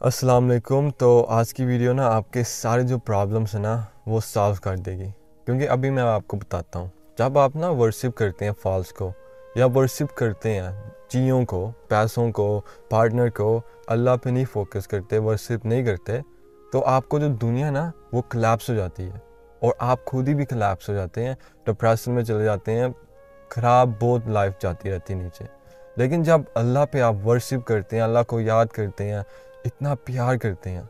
अस्सलाम वालेकुम। तो आज की वीडियो ना आपके सारे जो प्रॉब्लम्स हैं ना वो सॉल्व कर देगी, क्योंकि अभी मैं आपको बताता हूँ। जब आप ना वर्शिप करते हैं फॉल्स को या वर्शिप करते हैं चीज़ों को, पैसों को, पार्टनर को, अल्लाह पे नहीं फोकस करते, वर्शिप नहीं करते, तो आपको जो दुनिया ना वो कोलैप्स हो जाती है और आप खुद ही भी कोलैप्स हो जाते हैं, डिप्रेशन में चले जाते हैं, ख़राब बहुत लाइफ जाती रहती है नीचे। लेकिन जब अल्लाह पे आप वर्शिप करते हैं, अल्लाह को याद करते हैं, इतना प्यार करते हैं,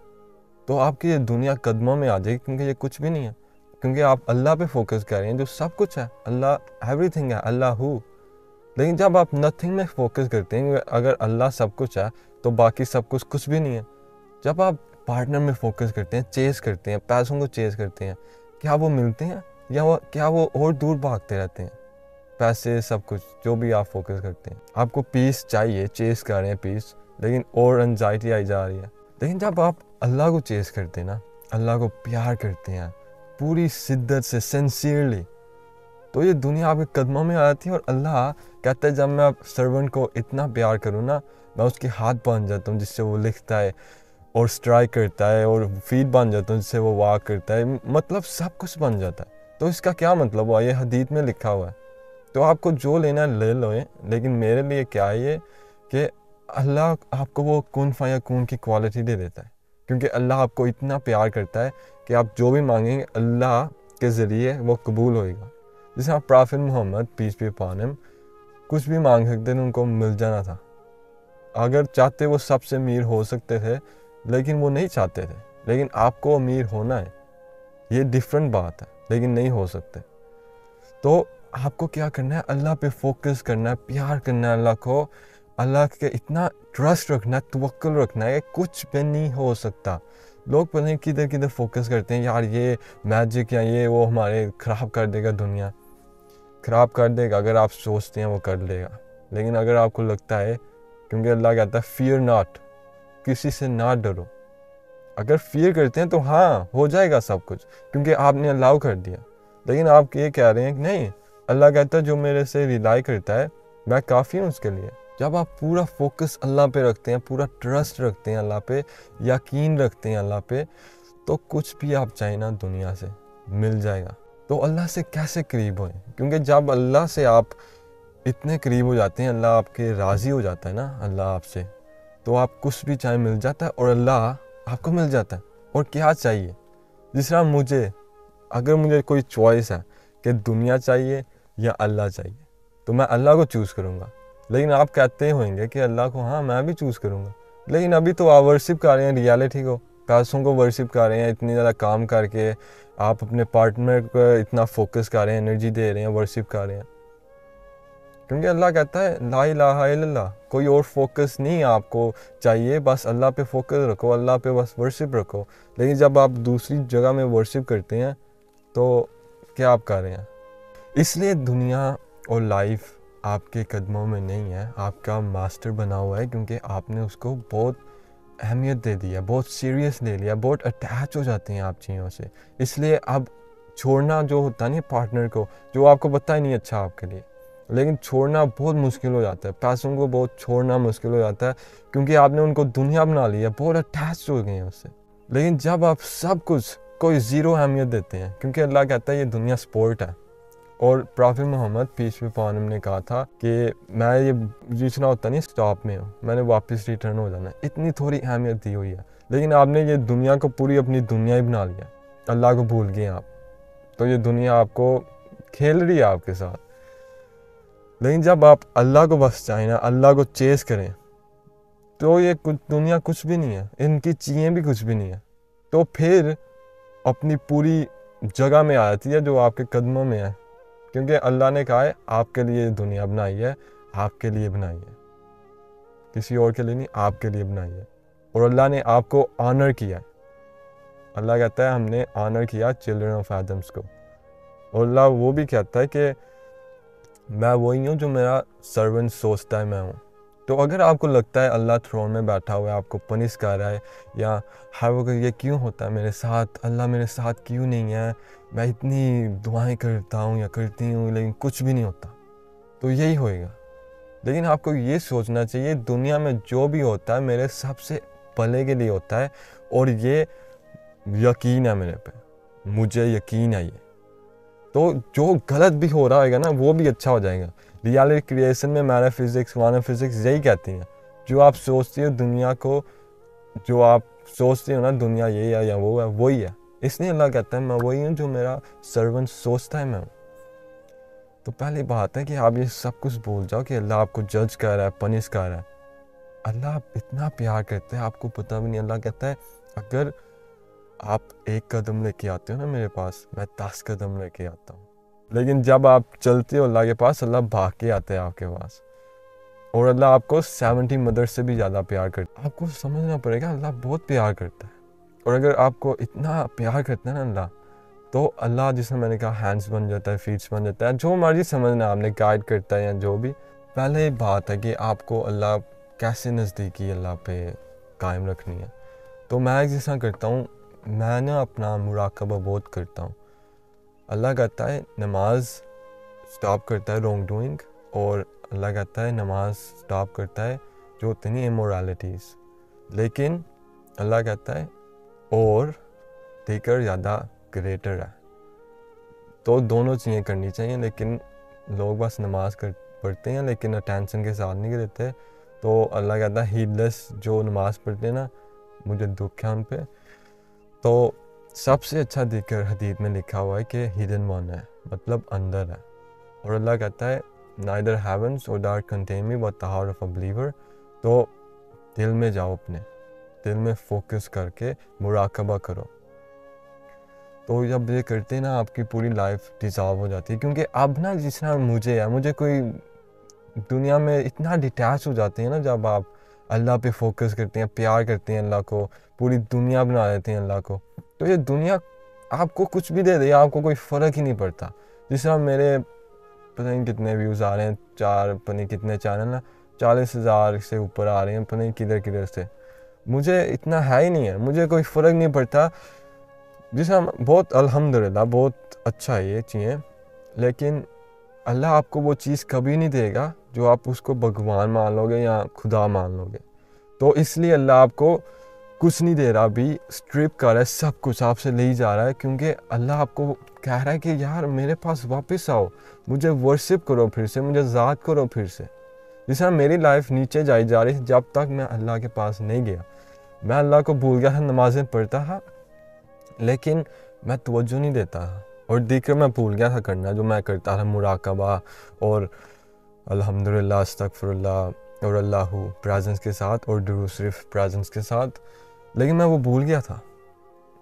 तो आपकी ये दुनिया कदमों में आ जाएगी, क्योंकि ये कुछ भी नहीं है, क्योंकि आप अल्लाह पे फोकस कर रहे हैं जो सब कुछ है। अल्लाह एवरीथिंग है, अल्लाह हु। लेकिन जब आप नथिंग में फोकस करते हैं, अगर अल्लाह सब कुछ है तो बाकी सब कुछ भी नहीं है। जब आप पार्टनर में फोकस करते हैं, चेस करते हैं, पैसों को चेस करते हैं, क्या वो मिलते हैं या क्या वो और दूर भागते रहते हैं? पैसे, सब कुछ जो भी आप फोकस करते हैं, आपको पीस चाहिए, चेस कर रहे हैं पीस, लेकिन और एंजाइटी आई जा रही है। लेकिन जब आप अल्लाह को चेस करते हैं ना, अल्लाह को प्यार करते हैं पूरी शिद्दत से, सिंसियरली, तो ये दुनिया आपके कदमों में आ जाती है। और अल्लाह कहता है जब मैं सर्वेंट को इतना प्यार करूँ ना, मैं उसके हाथ बन जाता हूँ जिससे वो लिखता है और स्ट्राइक करता है, और फीट बन जाता हूँ जिससे वो वॉक करता है, मतलब सब कुछ बन जाता है। तो इसका क्या मतलब हुआ? ये हदीस में लिखा हुआ है। तो आपको जो लेना है ले लो, लेकिन मेरे लिए क्या है ये कि अल्लाह आपको वो कुन फयकून की क्वालिटी दे देता है, क्योंकि अल्लाह आपको इतना प्यार करता है कि आप जो भी मांगेंगे अल्लाह के ज़रिए वो कबूल होएगा। जैसे आप prophet Muhammad peace be upon him कुछ भी मांग सकते थे, उनको मिल जाना था। अगर चाहते वो सबसे अमीर हो सकते थे, लेकिन वो नहीं चाहते थे। लेकिन आपको अमीर होना है, ये डिफरेंट बात है, लेकिन नहीं हो सकते। तो आपको क्या करना है? अल्लाह पे फोकस करना है, प्यार करना है अल्लाह को, अल्लाह के इतना ट्रस्ट रखना है, तवक्कुल रखना है, कुछ भी नहीं हो सकता। लोग पता नहीं किधर किधर फोकस करते हैं, यार ये मैजिक या ये वो हमारे ख़राब कर देगा, दुनिया ख़राब कर देगा। अगर आप सोचते हैं वो कर लेगा, लेकिन अगर आपको लगता है, क्योंकि अल्लाह कहता है फियर नॉट, किसी से ना डरो। अगर फियर करते हैं तो हाँ हो जाएगा सब कुछ, क्योंकि आपने अलाउ कर दिया। लेकिन आप ये कह रहे हैं कि नहीं, अल्लाह कहता है जो मेरे से रिलाई करता है मैं काफ़ी हूँ उसके लिए। जब आप पूरा फोकस अल्लाह पे रखते हैं, पूरा ट्रस्ट रखते हैं अल्लाह पे, यकीन रखते हैं अल्लाह पे, तो कुछ भी आप चाहें ना दुनिया से मिल जाएगा। तो अल्लाह से कैसे करीब होएं? क्योंकि जब अल्लाह से आप इतने करीब हो जाते हैं, अल्लाह आपके राज़ी हो जाता है ना, अल्लाह आपसे, तो आप कुछ भी चाहे मिल जाता है और अल्लाह आपको मिल जाता है। और क्या चाहिए? जिस तरह मुझे, अगर मुझे कोई चॉइस है कि दुनिया चाहिए या अल्लाह चाहिए, तो मैं अल्लाह को चूज़ करूँगा। लेकिन आप कहते होंगे कि अल्लाह को, हाँ मैं भी चूज़ करूँगा। लेकिन अभी तो आप वर्शिप कर रहे हैं रियलिटी को, पैसों को वर्शिप कर रहे हैं, इतनी ज़्यादा काम करके आप अपने पार्टनर को इतना फोकस कर रहे हैं, एनर्जी दे रहे हैं, वर्शिप कर रहे हैं। क्योंकि अल्लाह कहता है ला इलाहा इल्लल्लाह, कोई और फोकस नहीं आपको चाहिए, बस अल्लाह पे फोकस रखो, अल्लाह पे बस वर्शिप रखो। लेकिन जब आप दूसरी जगह में वर्शिप करते हैं तो क्या आप कर रहे हैं? इसलिए दुनिया और लाइफ आपके कदमों में नहीं है, आपका मास्टर बना हुआ है, क्योंकि आपने उसको बहुत अहमियत दे दी है, बहुत सीरियस ले लिया, बहुत अटैच हो जाते हैं आप चीज़ों से। इसलिए अब छोड़ना जो होता नहीं पार्टनर को, जो आपको पता ही नहीं अच्छा आपके लिए, लेकिन छोड़ना बहुत मुश्किल हो जाता है। पैसों को बहुत छोड़ना मुश्किल हो जाता है, क्योंकि आपने उनको दुनिया बना लिया, बहुत अटैच हो गए हैं उससे। लेकिन जब आप सब कुछ कोई ज़ीरो अहमियत देते हैं, क्योंकि अल्लाह कहता है ये दुनिया स्पोर्ट है। और prophet Muhammad peace be upon him ने कहा था कि मैं ये जीतना होता नहीं स्टॉप में हूँ, मैंने वापस रिटर्न हो जाना है, इतनी थोड़ी अहमियत दी हुई है। लेकिन आपने ये दुनिया को पूरी अपनी दुनिया ही बना लिया, अल्लाह को भूल गए आप। तो ये दुनिया आपको खेल रही है आपके साथ। लेकिन जब आप अल्लाह को बस चाहें ना, अल्लाह को चेस करें, तो ये कुछ दुनिया कुछ भी नहीं है, इनकी चीज़ें भी कुछ भी नहीं है। तो फिर अपनी पूरी जगह में आ जाती है जो आपके कदमों में है, क्योंकि अल्लाह ने कहा है आपके लिए दुनिया बनाई है, आपके लिए बनाई है, किसी और के लिए नहीं, आपके लिए बनाई है। और अल्लाह ने आपको ऑनर किया है। अल्लाह कहता है हमने ऑनर किया चिल्ड्रन ऑफ एडम्स को। और अल्लाह वो भी कहता है कि मैं वही हूँ जो मेरा सर्वेंट सोचता है मैं हूँ। तो अगर आपको लगता है अल्लाह थ्रोन में बैठा हुआ है, आपको पनिश कर रहा है, या हर वक्त ये क्यों होता है मेरे साथ, अल्लाह मेरे साथ क्यों नहीं है, मैं इतनी दुआएं करता हूँ या करती हूँ लेकिन कुछ भी नहीं होता, तो यही होएगा। लेकिन आपको ये सोचना चाहिए दुनिया में जो भी होता है मेरे सबसे भले के लिए होता है और ये यकीन है मेरे पे, मुझे यकीन है ये। तो जो गलत भी हो रहा होगा ना वो भी अच्छा हो जाएगा। रियलिटी क्रिएशन में मैटाफिजिक्स फिजिक्स यही कहती हैं, जो आप सोचते हो दुनिया को, जो आप सोचते हो ना दुनिया ये है या वो है, वही है। इसलिए अल्लाह कहता है मैं वही हूँ जो मेरा सर्वेंट सोचता है मैं हूँ। तो पहली बात है कि आप ये सब कुछ भूल जाओ कि अल्लाह आपको जज कर रहा है, पनिश कर रहा है। अल्लाह इतना प्यार करते हैं आपको पता भी नहीं। अल्लाह कहता है अगर आप 1 कदम लेके आते हो ना मेरे पास, मैं 10 कदम लेके आता हूँ। लेकिन जब आप चलते हो अल्लाह के पास, अल्लाह भाग के आते हैं आपके पास। और अल्लाह आपको 70 मदर से भी ज़्यादा प्यार करता है। आपको समझना पड़ेगा अल्लाह बहुत प्यार करता है। और अगर आपको इतना प्यार करता है ना अल्लाह, तो अल्लाह जिसने मैंने कहा हैंड्स बन जाता है, फीट्स बन जाता है, जो मर्जी समझना आपने, गाइड करता है या जो भी। पहले बात है कि आपको अल्लाह कैसे नज़दीकी अल्लाह पे कायम रखनी है। तो मैं जिस तरह करता हूँ, मैं ना अपना मुराकबा बहुत करता हूँ। अल्लाह कहता है नमाज स्टॉप करता है रॉन्ग डूइंग, और अल्लाह कहता है नमाज स्टॉप करता है जो होती नहीं इमोरलिटीज़। लेकिन अल्लाह कहता है और देकर ज़्यादा ग्रेटर है। तो दोनों चीज़ें करनी चाहिए, लेकिन लोग बस नमाज पढ़ते हैं लेकिन अटेंशन के साथ नहीं देते। तो अल्लाह कहता है हीडलेस जो नमाज पढ़ते हैं ना, मुझे दुख है उन पे। तो सबसे अच्छा दिक्र हदीस में लिखा हुआ है कि हिडन वन है, मतलब अंदर है। और अल्लाह कहता है नाइदर हेवंस और dark contain me but the heart of a believer. तो दिल में जाओ, अपने दिल में फोकस करके मुराकबा करो। तो जब ये करते हैं ना आपकी पूरी लाइफ डिज़ॉल्व हो जाती है। क्योंकि अब ना जिस तरह मुझे कोई दुनिया में इतना डिटैच हो जाते हैं ना, जब आप अल्लाह पे फोकस करते हैं, प्यार करते हैं अल्लाह को, पूरी दुनिया बना देते हैं अल्लाह को, तो ये दुनिया आपको कुछ भी दे दे, आपको कोई फ़र्क ही नहीं पड़ता। जिस तरह मेरे पता नहीं कितने व्यूज़ आ रहे हैं, पता नहीं कितने चैनल ना, 40,000 से ऊपर आ रहे हैं, पता नहीं किधर से। मुझे इतना है ही नहीं है, मुझे कोई फ़र्क नहीं पड़ता। जिस तरह बहुत अल्हम्दुलिल्लाह बहुत अच्छा है ये चीज़ें, लेकिन अल्लाह आपको वो चीज़ कभी नहीं देगा जो आप उसको भगवान मान लोगे या खुदा मान लोगे। तो इसलिए अल्लाह आपको कुछ नहीं दे रहा, अभी स्ट्रिप कर रहा है, सब कुछ आपसे ले ही जा रहा है। क्योंकि अल्लाह आपको कह रहा है कि यार मेरे पास वापस आओ, मुझे वर्शिप करो फिर से, मुझे याद करो फिर से। जिस तरह मेरी लाइफ नीचे जाई जा रही थी जब तक मैं अल्लाह के पास नहीं गया। मैं अल्लाह को भूल गया था, नमाज़ें पढ़ता था लेकिन मैं तवज्जो नहीं देता था, और दिक्र मैं भूल गया था करना जो मैं करता था, मुराकबा और अल्हम्दुलिल्लाह, अस्तगफिरुल्लाह और अल्लाहू प्रेजेंस के साथ और दुरूद शरीफ प्रेजेंस के साथ। लेकिन मैं वो भूल गया था।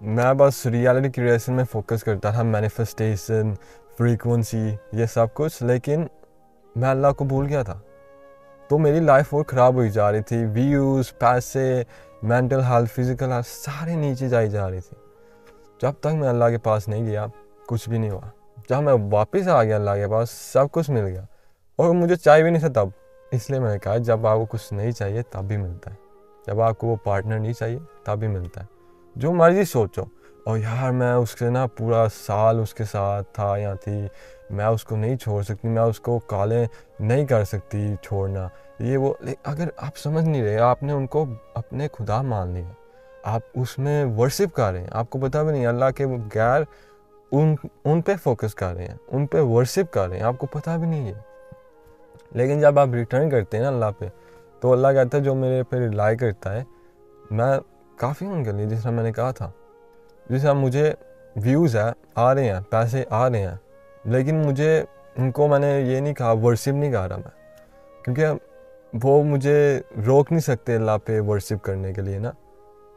मैं बस रियलिटी क्रिएशन में फोकस करता था, मैनिफेस्टेशन, फ्रीक्वेंसी, ये सब कुछ, लेकिन मैं अल्लाह को भूल गया था। तो मेरी लाइफ और ख़राब हुई जा रही थी। व्यूज़, पैसे, मेंटल हेल्थ, फिज़िकल हेल्थ सारे नीचे जाई जा रही थी। जब तक मैं अल्लाह के पास नहीं गया कुछ भी नहीं हुआ। जब मैं वापस आ गया अल्लाह के पास, सब कुछ मिल गया, और मुझे चाहिए भी नहीं था तब। इसलिए मैंने कहा जब आपको कुछ नहीं चाहिए तब भी मिलता है, जब आपको वो पार्टनर नहीं चाहिए तब भी मिलता है। जो मर्जी सोचो, और यार मैं उसके ना पूरा साल उसके साथ था या थी, मैं उसको नहीं छोड़ सकती, मैं उसको काले नहीं कर सकती छोड़ना, ये वो। अगर आप समझ नहीं रहे, आपने उनको अपने खुदा मान लिया, आप उसमें वर्शिप कर रहे हैं, आपको पता भी नहीं अल्लाह के बगैर उन पे फोकस कर रहे हैं, उन पे वर्शिप कर रहे हैं, आपको पता भी नहीं है। लेकिन जब आप रिटर्न करते हैं ना अल्लाह पे, तो अल्लाह कहता है जो मेरे पे रिलाई करता है मैं काफ़ी उनके लिए, जिस तरह मैंने कहा था, जिस तरह मुझे व्यूज़ है आ रहे हैं, पैसे आ रहे हैं, लेकिन मुझे उनको मैंने ये नहीं कहा वर्शिप नहीं कर रहा मैं, क्योंकि वो मुझे रोक नहीं सकते अल्लाह पे वर्शिप करने के लिए ना।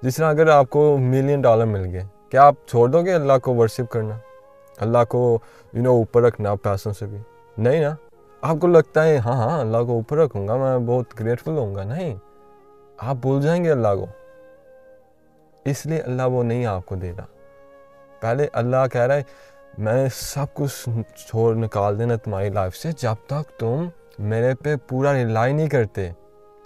जिस तरह अगर आपको $1 मिलियन मिल गए, क्या आप छोड़ दोगे अल्लाह को वर्शिप करना, अल्लाह को ऊपर रखना पैसों से भी? नहीं ना। आपको लगता है हाँ अल्लाह को ऊपर रखूँगा, मैं बहुत ग्रेटफुल होऊंगा, नहीं, आप भूल जाएंगे अल्लाह को। इसलिए अल्लाह वो नहीं आपको दे रहा। पहले अल्लाह कह रहा है मैं सब कुछ छोड़ निकाल देना तुम्हारी लाइफ से, जब तक तुम मेरे पे पूरा रिलाई नहीं करते,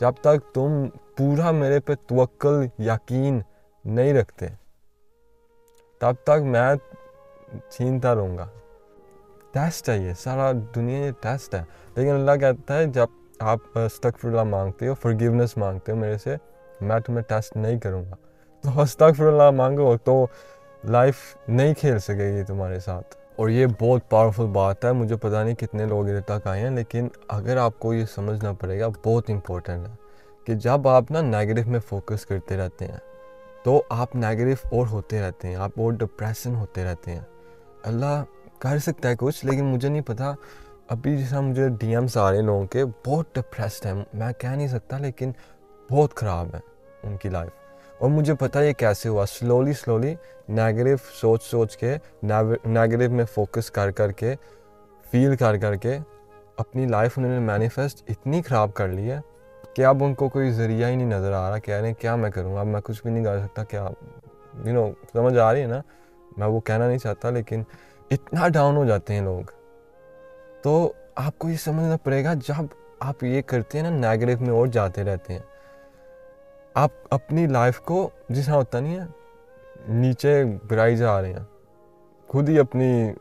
जब तक तुम पूरा मेरे पे तवक्कल यकीन नहीं रखते, तब तक मैं छीनता रहूँगा। टेस्ट है ये, सारा दुनिया ये टेस्ट है। लेकिन अल्लाह कहता है जब आप अस्तगफिरुल्लाह मांगते हो, फॉरगिवनेस मांगते हो मेरे से, میں تمہیں ٹیسٹ نہیں کروں گا، تو استغفراللہ مانگو، تو لائف نہیں کھیل سکے گی تمہارے ساتھ۔ اور یہ بہت پاورفل بات ہے، مجھے پتہ نہیں کتنے لوگ ادھر تک آئے ہیں، لیکن اگر آپ کو یہ سمجھنا پڑے گا، بہت امپورٹنٹ ہے کہ جب آپ نا نیگیٹو میں فوکس کرتے رہتے ہیں تو آپ نیگیٹو اور ہوتے رہتے ہیں، آپ اور ڈپریشن ہوتے رہتے ہیں۔ اللہ کر سکتا ہے کچھ، لیکن مجھے نہیں پتہ، ابھی جیسا مجھے ڈی ایمس آ رہے ہیں لوگوں کے، بہت ڈپریسڈ ہیں، میں کہہ نہیں سکتا لیکن بہت خراب ہے ان کی لائف۔ اور مجھے پتہ یہ کیسے ہوا، سلولی نیگیٹو سوچ کے، نیگیٹو میں فوکس کر کے، فیل کر کے اپنی لائف انہوں نے مینیفیسٹ اتنی خراب کر لی ہے کہ اب ان کو کوئی ذریعہ ہی نہیں نظر آ رہا، کہہ رہے ہیں کیا میں کروں، اب میں کچھ بھی نہیں کر سکتا، کیا سمجھ آ رہی ہے نا، میں وہ کہنا نہیں چاہتا، لیکن اتنا ڈاؤن ہو جاتے ہیں لوگ۔ تو آپ کو یہ سمجھنا پڑے گا، جب آپ یہ کرتے ہیں نا، نیگیٹو میں اور جاتے رہتے ہیں، آپ اپنی لائف کو جس طرح ہوتا نہیں ہے نیچے گرائی جا رہے ہیں، خود ہی اپنی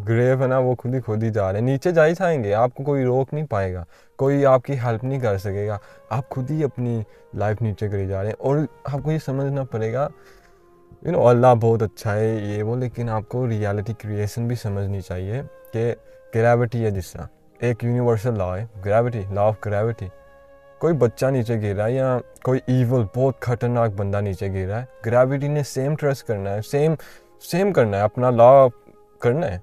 گریو ہے نا، وہ خود ہی جا رہے ہیں، نیچے جا ہی جائیں گے، آپ کو کوئی روک نہیں پائے گا، کوئی آپ کی ہیلپ نہیں کر سکے گا، آپ خود ہی اپنی لائف نیچے کری جا رہے ہیں۔ اور آپ کو یہ سمجھنا پڑے گا، اللہ بہت اچھا ہے یہ وہ، لیکن آپ کو ریالٹی کریشن بھی سمجھنی چاہیے کہ گریوٹی ہے، جس طرح ایک یونیورسل لا ہے، گریوٹی، لا آف گریوٹی۔ کوئی بچہ نیچے گر رہا ہے یا کوئی ایول بہت خطرناک بندہ نیچے گر رہا ہے، گریوٹی نے سیم ٹرسٹ کرنا ہے، سیم کرنا ہے، اپنا لا کرنا ہے۔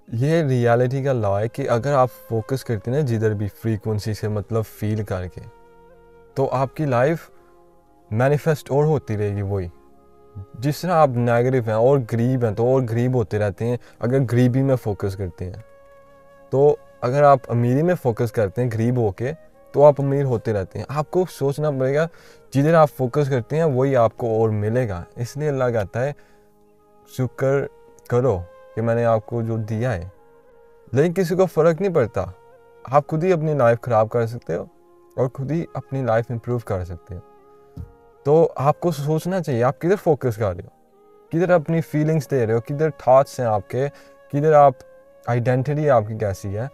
یہ ریالٹی کا لا ہے کہ اگر آپ فوکس کرتے ہیں جدھر بھی فریکوینسی سے، مطلب فیل کر کے، تو آپ کی لائف مینیفیسٹ اور ہوتی رہے گی وہی۔ جس طرح آپ نیگیٹو ہیں اور غریب ہیں تو اور غریب ہوتے رہتے ہیں اگر غریبی میں فوکس کرتے ہیں، تو اگر آپ امیری میں فوکس کرتے ہیں غریب ہو کے تو آپ امیر ہوتے رہتے ہیں۔ آپ کو سوچنا پڑے گا، جدھر آپ فوکس کرتے ہیں وہی آپ کو اور ملے گا۔ اس لیے اللہ کہتا ہے شکر کرو کہ میں نے آپ کو جو دیا ہے، لیکن کسی کو فرق نہیں پڑتا، آپ خود ہی اپنی لائف خراب کر سکتے ہو اور خود ہی اپنی لائف امپروو کر سکتے ہو۔ تو آپ کو سوچنا چاہیے آپ کدھر فوکس کر رہے ہو، کدھر اپنی فیلنگس دے رہے ہو، کدھر تھاٹس ہیں آپ کے، کدھر آپ آئیڈینٹیٹی آپ کی کیسی ہے،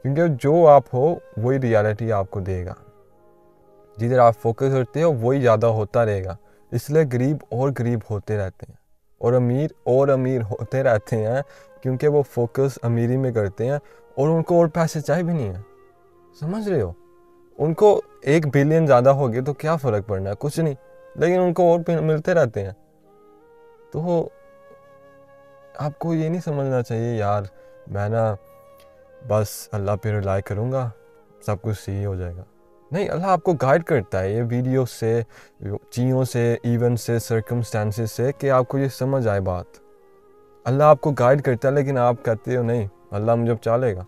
کیونکہ جو آپ ہو وہی ریالٹی آپ کو دے گا۔ جدھر آپ فوکس کرتے ہو وہی زیادہ ہوتا رہے گا۔ اس لیے غریب اور غریب ہوتے رہتے ہیں اور امیر ہوتے رہتے ہیں، کیونکہ وہ فوکس امیری میں کرتے ہیں اور ان کو اور پیسے چاہیے بھی نہیں ہیں۔ سمجھ رہے ہو، ان کو 1 بلین زیادہ ہو گئے تو کیا فرق پڑنا ہے، کچھ نہیں، لیکن ان کو اور ملتے رہتے ہیں۔ تو آپ کو یہ نہیں سمجھنا چاہیے یار میں نا بس اللہ پہ ریلائی کروں گا سب کچھ صحیح ہو جائے گا۔ نہیں، اللہ آپ کو گائیڈ کرتا ہے یہ ویڈیو سے، چیزوں سے، ایونٹ سے، سرکمسٹانسز سے، کہ آپ کو یہ سمجھ آئے بات۔ اللہ آپ کو گائیڈ کرتا ہے، لیکن آپ کہتے ہو نہیں اللہ مجھے بچا لے گا۔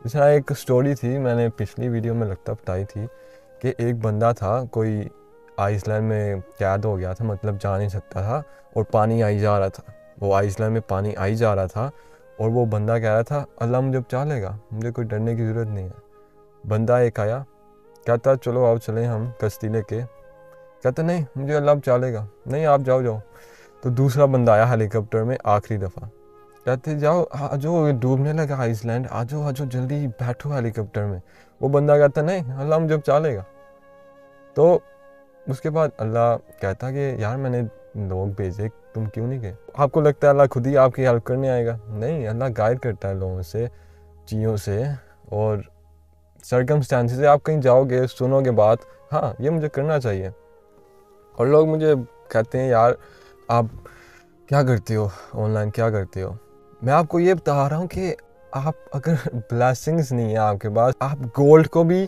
اس طرح ایک سٹوری تھی، میں نے پچھلی ویڈیو میں لگتا بتائی تھی، کہ ایک بندہ تھا، کوئی آئس لینڈ میں قید ہو گیا تھا، مطلب جا نہیں سکتا تھا، اور پانی آئی جا رہا تھا، وہ آئس لینڈ میں پانی آئی جا رہا تھا، اور وہ بندہ کہہ رہا تھا اللہ مجھے بچا لے گا، مجھے کوئی ڈرنے کی ضرورت نہیں ہے۔ بندہ ایک آیا، کہتا چلو آؤ چلیں ہم کشتی لے کے، کہتا نہیں مجھے اللہ بچا لے گا، نہیں آپ جاؤ۔ تو دوسرا بندہ آیا ہیلی کاپٹر میں آخری دفعہ، کہتے جاؤ آجو، ڈوبنے لگا آئس لینڈ، آجو جلدی بیٹھو ہیلی کاپٹر میں۔ وہ بندہ کہتا نہیں اللہ مجھے بچا لے گا۔ تو اس کے بعد اللہ کہتا کہ یار میں نے لوگ بھیجے، تم کیوں نہیں گئے؟ آپ کو لگتا ہے اللہ خود ہی آپ کی ہیلپ کرنے آئے گا، نہیں، اللہ گائیڈ کرتا ہے لوگوں سے، چیزوں سے اور سرکمسٹانسز سے۔ آپ کہیں جاؤ گے، سنو گے بات، ہاں یہ مجھے کرنا چاہیے، اور لوگ مجھے کہتے ہیں یار آپ کیا کرتے ہو آن لائن، کیا کرتے ہو؟ میں آپ کو یہ بتا رہا ہوں کہ آپ اگر بلیسنگز نہیں ہیں آپ کے پاس، آپ گولڈ کو بھی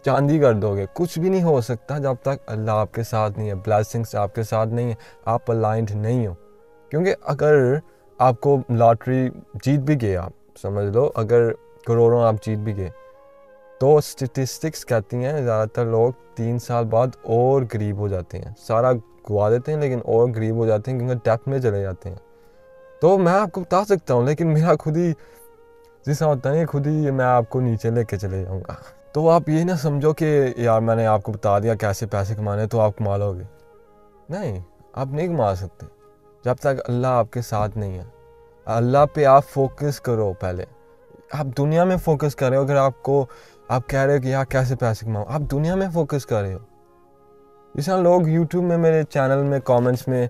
چاندی کر دو گے، کچھ بھی نہیں ہو سکتا جب تک اللہ آپ کے ساتھ نہیں ہے، بلیسنگز آپ کے ساتھ نہیں ہیں، آپ الائنڈ نہیں ہو۔ کیونکہ اگر آپ کو لاٹری جیت بھی گئے، آپ سمجھ لو اگر کروڑوں آپ جیت بھی گئے، تو اسٹیٹسٹکس کہتی ہیں زیادہ تر لوگ 3 سال بعد اور غریب ہو جاتے ہیں، سارا گوا دیتے ہیں لیکن اور غریب ہو جاتے ہیں، کیونکہ ڈیپتھ میں چلے جاتے ہیں۔ تو میں آپ کو بتا سکتا ہوں، لیکن میرا خود ہی جیسا ہوتا ہے خود ہی میں آپ کو نیچے لے کے چلے جاؤں گا۔ تو آپ یہ نہ سمجھو کہ یار میں نے آپ کو بتا دیا کیسے پیسے کمانے تو آپ کما لو گے، نہیں، آپ نہیں کما سکتے جب تک اللہ آپ کے ساتھ نہیں ہے۔ اللہ پہ آپ فوکس کرو، پہلے آپ دنیا میں فوکس کر رہے ہو۔ اگر آپ کہہ رہے ہو کہ یار کیسے پیسے کماؤ، آپ دنیا میں فوکس کر رہے ہو، جس طرح لوگ یوٹیوب میں میرے چینل میں کامنٹس میں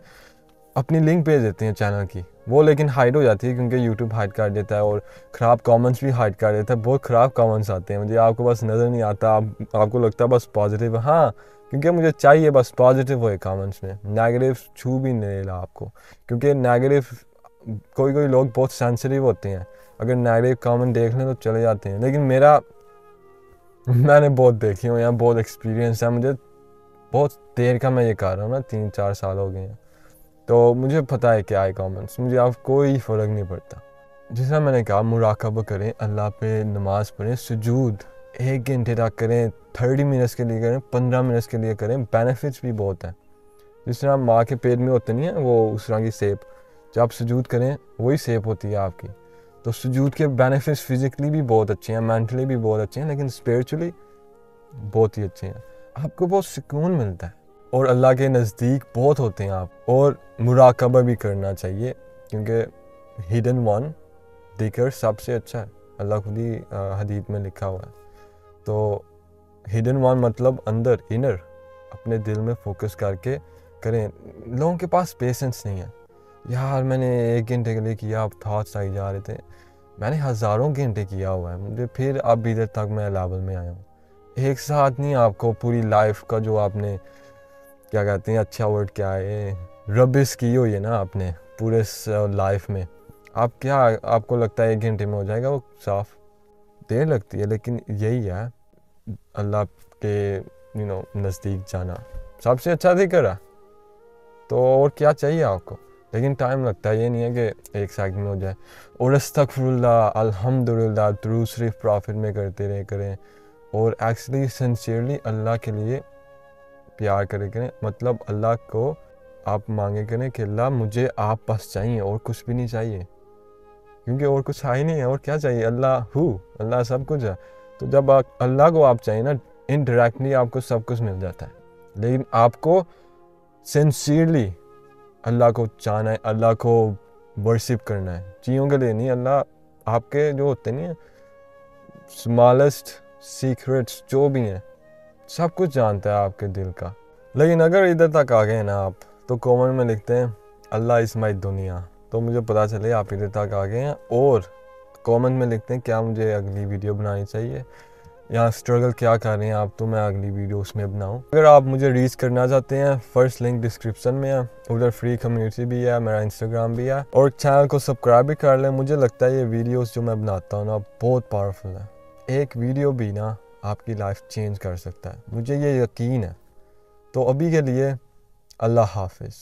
اپنی لنک بھیج دیتے ہیں چینل کی، وہ لیکن ہائڈ ہو جاتی ہے کیونکہ یوٹیوب ہائڈ کر دیتا ہے، اور خراب کامنٹس بھی ہائڈ کر دیتا ہے. بہت خراب کامنٹس آتے ہیں مجھے، آپ کو بس نظر نہیں آتا، آپ کو لگتا ہے بس پازیٹیو. ہاں کیونکہ مجھے چاہیے بس پازیٹیو ہوئے کامنٹس میں، نیگیٹیو چھو بھی نہیں لا آپ کو، کیونکہ نیگیٹیو کوئی لوگ بہت سینسٹیو ہوتے ہیں، اگر نیگیٹیو کامنٹ دیکھ لیں تو چلے جاتے ہیں. لیکن میں نے بہت دیکھی ہوں، یہاں بہت ایکسپیرینس ہے مجھے، بہت دیر کا میں یہ کر رہا ہوں نا، 3-4 سال ہو گئے ہیں، تو مجھے پتہ ہے کیا ہے کامنٹس، مجھے اب کوئی فرق نہیں پڑتا. جس طرح میں نے کہا مراقبہ کریں، اللہ پہ نماز پڑھیں، سجود 1 گھنٹے تک کریں، 30 منٹس کے لیے کریں، 15 منٹس کے لیے کریں، بینیفٹس بھی بہت ہیں. جس طرح ماں کے پیٹ میں ہوتے نہیں ہیں وہ اس طرح کی سیپ، جب آپ سجود کریں وہی سیپ ہوتی ہے آپ کی. تو سجود کے بینیفٹس فزیکلی بھی بہت اچھے ہیں، مینٹلی بھی بہت اچھے ہیں، لیکن اسپریچولی بہت ہی اچھے ہیں. آپ کو بہت سکون ملتا ہے اور اللہ کے نزدیک بہت ہوتے ہیں آپ. اور مراقبہ بھی کرنا چاہیے کیونکہ ہڈن ون دیکھر سب سے اچھا ہے، اللہ خود ہی حدیث میں لکھا ہوا ہے. تو ہڈن ون مطلب اندر، انر، اپنے دل میں فوکس کر کے کریں. لوگوں کے پاس پیشنس نہیں ہے. یار میں نے 1 گھنٹے کے لیے کیا، اب تھاٹس آئی جا رہے تھے، میں نے ہزاروں گھنٹے کیا ہوا ہے مجھے، پھر اب ادھر تک میں لیول میں آیا ہوں. ایک ساتھ نہیں آپ کو پوری لائف کا جو آپ نے کیا کہتے ہیں، اچھا ورڈ کیا ہے، ربش کی ہوئی ہے نا آپ نے پورے لائف میں، آپ کو لگتا ہے 1 گھنٹے میں ہو جائے گا وہ صاف؟ دیر لگتی ہے، لیکن یہی ہے اللہ کے نزدیک جانا سب سے اچھا ذکر ہے. تو اور کیا چاہیے آپ کو؟ لیکن ٹائم لگتا ہے، یہ نہیں ہے کہ 1 سیکنڈ میں ہو جائے. اور استغفر اللہ، الحمدللہ درود شریف پرافٹ میں کرتے رہے کریں، اور ایکچولی سنسیئرلی اللہ کے لیے پیار کریں. مطلب اللہ کو آپ مانگے کریں کہ اللہ مجھے آپ بس چاہیے اور کچھ بھی نہیں چاہیے، کیونکہ اور کچھ ہے ہی نہیں ہے، اور کیا چاہیے؟ اللہ سب کچھ ہے. تو جب اللہ کو آپ چاہیے نا، انڈائریکٹلی آپ کو سب کچھ مل جاتا ہے. لیکن آپ کو سنسیئرلی اللہ کو چاہنا ہے، اللہ کو ورشپ کرنا ہے، چیزوں کے لیے نہیں. اللہ آپ کے جو ہوتے نہیں ہیں اسمالسٹ سیکرٹس جو بھی ہیں سب کچھ جانتا ہے آپ کے دل کا. لیکن اگر ادھر تک آ گئے نا آپ، تو کامنٹ میں لکھتے ہیں اللہ از مائی دنیا، تو مجھے پتہ چلے آپ ادھر تک آ گئے ہیں. اور کامنٹ میں لکھتے ہیں کیا مجھے اگلی ویڈیو بنانی چاہیے، یا اسٹرگل کیا کر رہے ہیں آپ، تو میں اگلی ویڈیو اس میں بناؤں. اگر آپ مجھے ریچ کرنا چاہتے ہیں، فرسٹ لنک ڈسکرپشن میں ہے، ادھر فری کمیونٹی بھی ہے، میرا انسٹاگرام بھی ہے، اور چینل کو سبسکرائب بھی کر لیں. مجھے لگتا ہے یہ ویڈیوز جو میں بناتا ہوں نا بہت پاورفل ہے. ایک ویڈیو بھی نا آپ کی لائف چینج کر سکتا ہے، مجھے یہ یقین ہے. تو ابھی کے لیے اللہ حافظ.